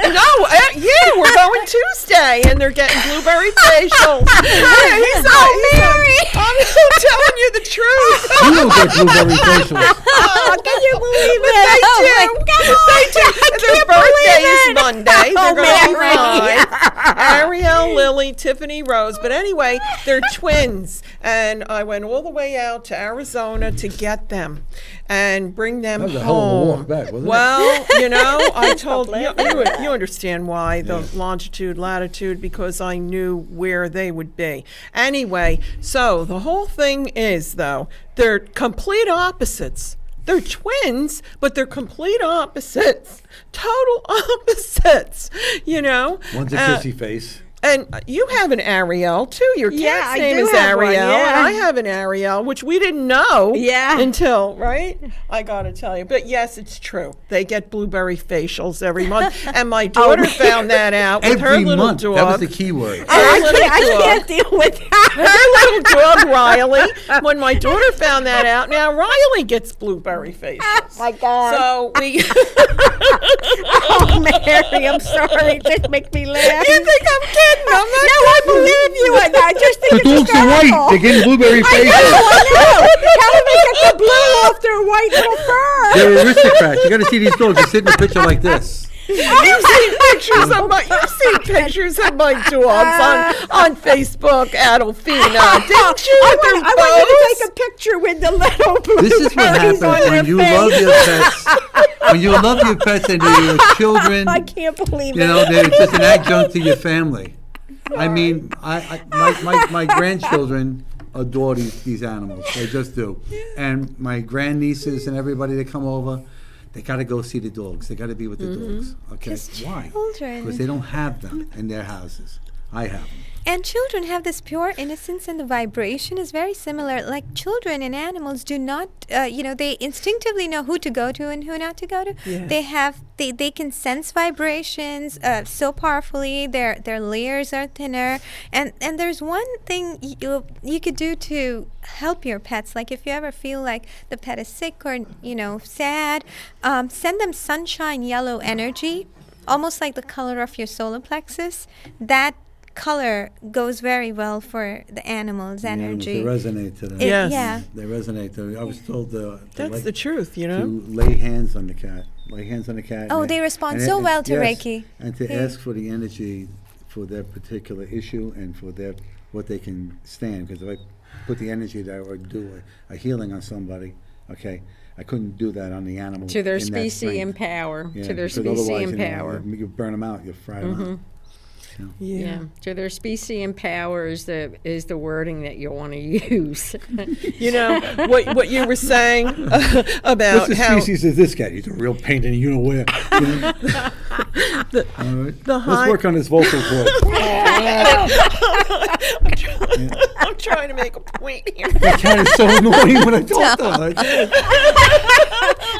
yeah, we're going Tuesday, and they're getting blueberry facials. Yeah, Mary! I'm telling you the truth. You don't get blueberry facials. Oh, can you believe But it? they do. Oh, my God. They do. Their birthday is Monday. Oh, They're going to Mary. be 5. Ariel, Lily, Tiffany, Rose. But anyway, they're twins. And I went all the way out to Arizona to get them and bring them That was a home. hell of a walk back, wasn't it? Well, you know, I told you understand why the longitude, latitude, because I knew where they would be. Anyway, so the whole thing is, though, they're complete opposites. They're twins, but they're complete opposites. Total opposites, you know. One's a kissy face. And you have an Ariel, too. Your cat's Yeah, I name do is have one, Ariel, yeah. and I have an Ariel, which we didn't know Yeah. until, right? I got to tell you. But yes, it's true. They get blueberry facials every month. And my daughter found that out with her Every little month. dog. That was the key word. I can't deal with that. Her little dog, Riley. When my daughter found that out, now Riley gets blueberry facials. My God. So we... Oh, Mary, I'm sorry. It just makes me laugh. You think I'm kidding? I'm not No, I believe you. And I just The think it's dogs are white. hysterical. They're getting blueberry faces. I know. How do they get the blue off their white little fur? They're aristocrats. You got to see these dogs. They sit in a picture like this. You've seen pictures of my dogs on Facebook, Adolphina. Didn't you? I want you to take a picture with the little blueberries This is what happens on when their you face. love your pets. When you love your pets and they're your children, I can't believe you it. know, they're just an adjunct to your family. I mean, my grandchildren adore these animals. They just do. And my grandnieces and everybody that come over, they got to go see the dogs. They got to be with the dogs. Okay, why? Children. Because they don't have them in their houses. I have them. And children have this pure innocence, and the vibration is very similar. Like children and animals do not, they instinctively know who to go to and who not to go to. Yeah. They can sense vibrations so powerfully. Their layers are thinner. And there's one thing you could do to help your pets. Like if you ever feel like the pet is sick or sad, send them sunshine yellow energy, almost like the color of your solar plexus. That color goes very well for the animals' energy. They resonate to them. Yes. Yeah. They resonate to them. I was told That's the truth, to lay hands on the cat. Lay hands on the cat. Oh, and they respond and so and- well to yes, Reiki. And to Yeah. ask for the energy for their particular issue and for what they can stand. Because if I put the energy there or do a healing on somebody, okay, I couldn't do that on the animal. To their in that species strength. and power. Yeah, To their because species otherwise, and power. you burn them out. You fry them out. Yeah. To their species and power is the wording that you'll want to use. What you were saying about What's the how species is this cat? He's a real pain in the you-know-where. All right. Let's work on his vocal cord. I'm trying to make a point here. That cat is so annoying when I talk to her.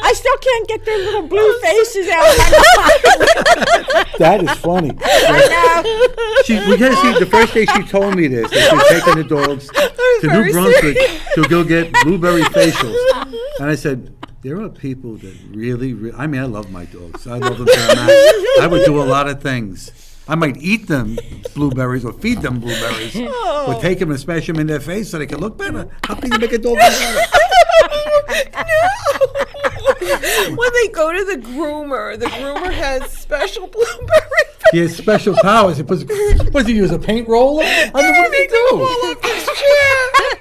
I still can't get their little blue faces out of my That is funny. We got to see, the first day she told me this, that she was taking the dogs to New Brunswick to go get blueberry facials. And I said, there are people that really, I mean, I love my dogs. I love them very much. I would do a lot of things. I might eat them blueberries or feed them blueberries, but take them and smash them in their face so they can look better. How can you make a dog look better? When they go to the groomer has special blueberry. He has special powers. He puts, what does he use, a paint roller? I mean, what does he do?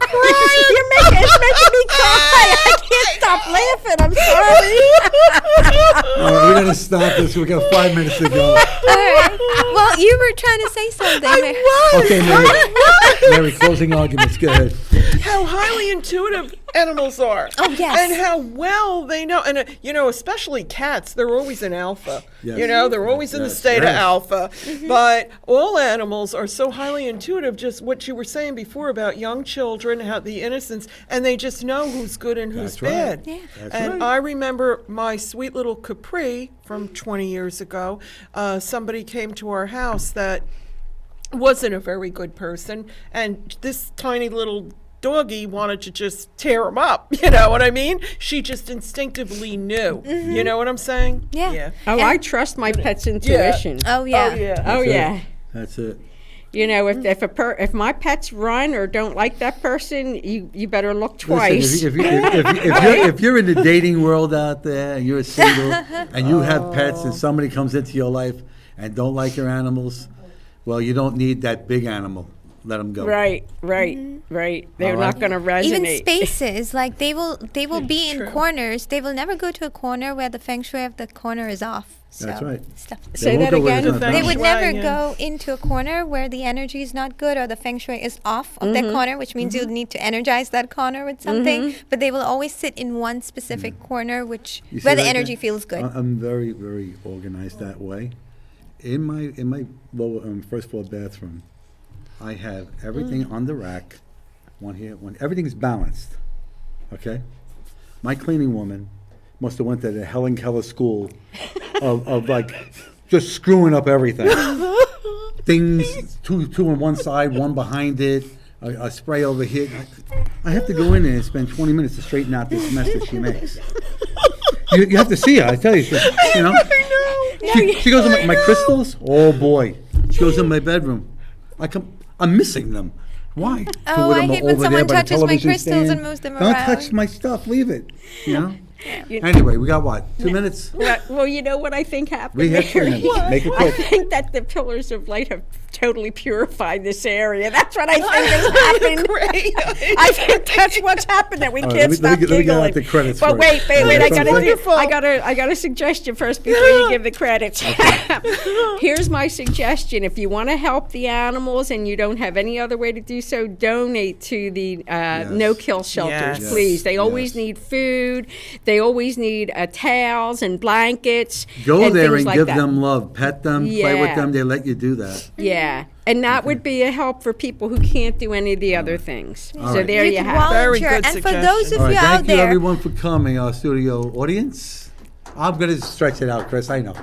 It's making me cry. I can't stop laughing. I'm sorry. All right, we got to stop this. We got 5 minutes to go. All right. Well, you were trying to say something. Okay, Mary, closing arguments. Go ahead. How highly intuitive animals are. Oh, yes. And how well they know. And, especially cats, they're always in alpha. Yes. They're always in the Yes, state of yes. alpha. But all animals are so highly intuitive, just what you were saying before about young children, how the innocence, and they just know who's good and who's That's right. bad. Yeah. That's And right. I remember my sweet little Capri from 20 years ago. Somebody came to our house that wasn't a very good person, and this tiny little doggy wanted to just tear him up. You know what I mean? She just instinctively knew. You know what I'm saying? Yeah. Oh, I trust my pet's intuition. Oh, yeah. Oh, yeah. Oh, yeah. That's it. If my pets run or don't like that person, you better look Listen, twice. if you're in the dating world out there and you're single and you have pets and somebody comes into your life and don't like your animals, well, you don't need that big animal. Let them go. Right. They're All not right. going to resonate. Even spaces, like they will be in True. corners. They will never go to a corner where the feng shui of the corner is off. So That's right. Stuff. Say won't that go where again. there's no Feng They fence. would shui, never yeah. go into a corner where the energy is not good or the feng shui is off of that corner, which means you'll need to energize that corner with something. But they will always sit in one specific corner, which You see where the right energy there? feels good. I'm very, very organized that way. In my lower first floor bathroom, I have everything on the rack. One here, one. Everything's balanced. Okay. My cleaning woman must have went to the Helen Keller school of like just screwing up everything. Things two on one side, one behind it, a spray over here. I have to go in there and spend 20 minutes to straighten out this mess that she makes. You have to see her. I tell you, you know. She goes in my crystals. Oh boy, she goes in my bedroom. I'm missing them. Why? Oh, I hate when someone touches my crystals and stand. moves them Don't around. touch my stuff. Leave it. You know. Anyway, we got what? 2 minutes? Well, you know what I think happened? We have 3 Mary? minutes. Make it I quick. think that the pillars of light have totally purified this area. That's what I think has happened. Great. I think that's what's happened, that we All right, can't let stop me get giggling. out the credits But first. wait, Yeah, I that's gotta wonderful. I got a suggestion first before you give the credits. Here's my suggestion: if you want to help the animals and you don't have any other way to do so, donate to the no-kill shelters, Yes. please. They always Yes. need food. They always need towels and blankets. Go and there things and like give that. them love. Pet them, play with Yeah. them. They let you do that. Yeah, and that would be a help for people who can't do any of the other things. All So right. there you can have it. Very volunteer. good And for those suggestion. of All right, you out thank you there, everyone for coming, our studio audience. I'm going to stretch it out, Chris, I know.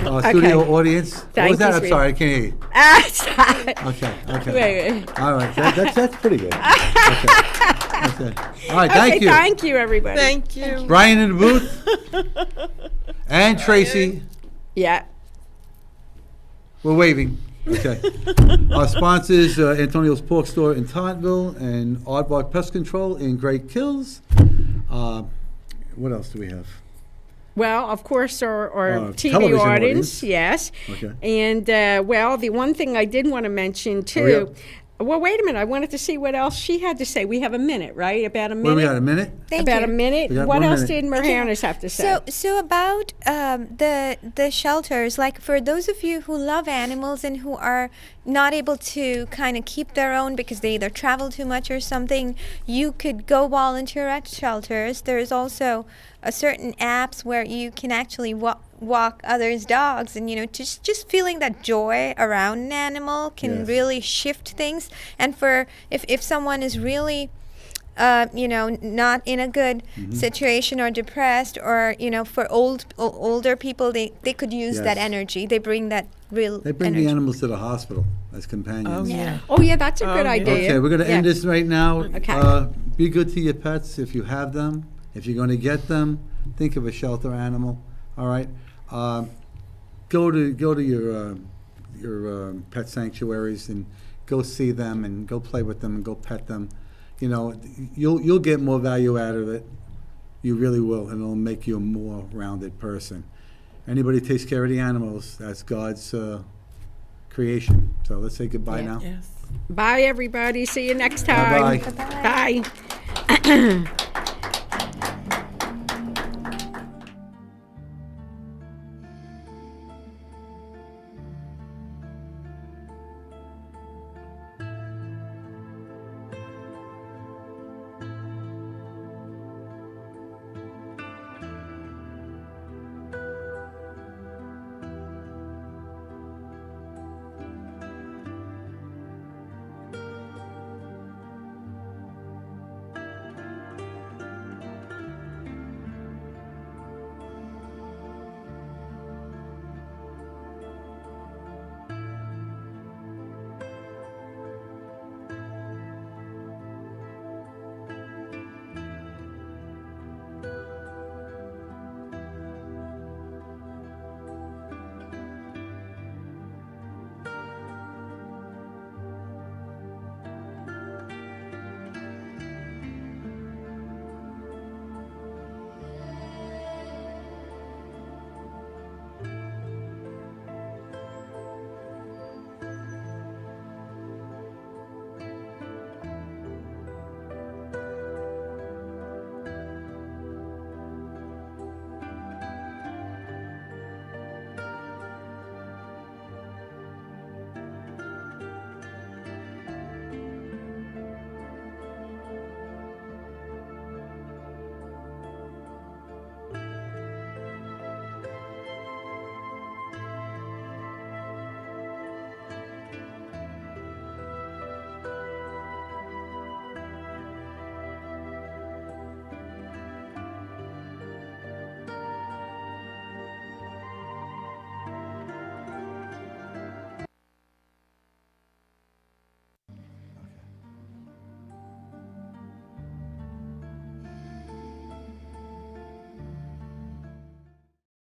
Our studio audience. What Thank was that? you, I'm sorry, I can't hear you. Ah, Okay. Wait. All right, that's pretty good. Okay. All right, thank you. Thank you, everybody. Thank you. Brian in the booth. And Tracy. Yeah. We're waving. Okay. Our sponsors, Antonio's Pork Store in Tauntville and Aardvark Pest Control in Great Kills. What else do we have? Well, of course, our TV television audience, audience. yes. Okay. And, well, the one thing I did want to mention, Hurry too. up. Well, wait a minute. I wanted to see what else she had to say. We have a minute, right? About a minute? What do we got, a minute? thank About you. a minute? We got What 1 else minute. did Mehernaz have to say? So about the shelters, like for those of you who love animals and who are not able to kind of keep their own because they either travel too much or something, you could go volunteer at shelters. There's also a certain apps where you can actually walk others' dogs, and just feeling that joy around an animal can Yes. really shift things. And for if someone is really not in a good situation or depressed, or for older people, they could use that Yes. energy. They bring that real They bring energy. the animals to the hospital as companions. Oh, yeah. Oh, yeah, that's a good yeah. idea. Okay, we're going to end Yeah. this right now. Okay. Be good to your pets if you have them. If you're going to get them, think of a shelter animal. All right. Go to your pet sanctuaries and go see them and go play with them and go pet them. You'll get more value out of it. You really will, and it'll make you a more rounded person. Anybody who takes care of the animals, that's God's creation. So let's say goodbye now. Yes. Bye, everybody. See you next time. Bye-bye. Bye.